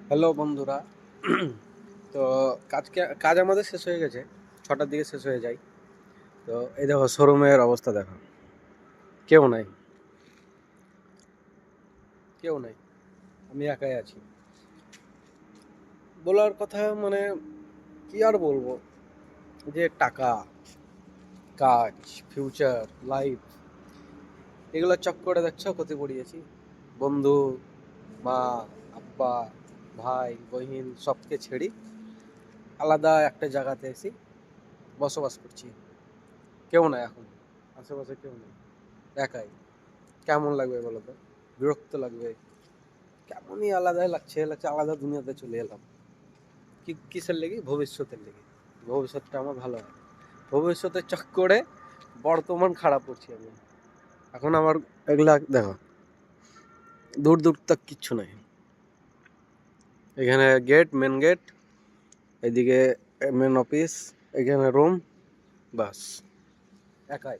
Hello বন্ধুরা। তো কাজ আমাদের শেষ হয়ে গেছে, 6টার দিকে শেষ হয়ে যায়। তো এই দেখো শোরুমের অবস্থা দেখো, কেউ নাই, কেউ নাই, আমি একাই আছি। বলার কথা মানে কি আর বলবো, যে টাকা, কাজ, ফিউচার, লাইফ, এগুলো চক্করে দেখছো ক্ষতি পড়িয়েছি। বন্ধু, মা, আব্বা, ভাই, বহিন সবকে ছেড়ে আলাদা একটা জায়গাতে এসে বসবাস করছি। কেউ নাই এখন, আশেপাশে কেউ নেই, একাই। কেমন লাগবে বলো তো? বিরক্ত লাগবে, কেমনই আলাদাই লাগছে আলাদা দুনিয়াতে চলে এলাম। কিসের লেগে? ভবিষ্যতের লেগে। ভবিষ্যৎটা আমার ভালো হয়, ভবিষ্যতের চক্করে বর্তমান খারাপ করছি আমি। এখন আমার এগুলা দেখো, দূর দূর তক কিচ্ছু নাই। এখানে গেট, মেন গেট, এদিকে মেন অফিস, এখানে রুম, বাস। একাই।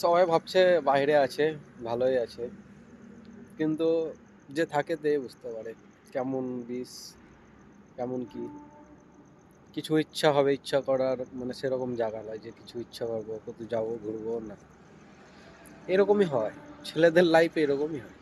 সবাই ভাবছে বাইরে আছে, ভালোই আছে, কিন্তু যে থাকে তে বুঝতে পারে কেমন বিষ, কেমন কি। কিছু ইচ্ছা হবে, ইচ্ছা করার মানে সেরকম জায়গা নয় যে কিছু ইচ্ছা করবো, কোথাও যাবো, ঘুরবো না। এরকমই হয়, ছেলেদের লাইফে এরকমই হয়।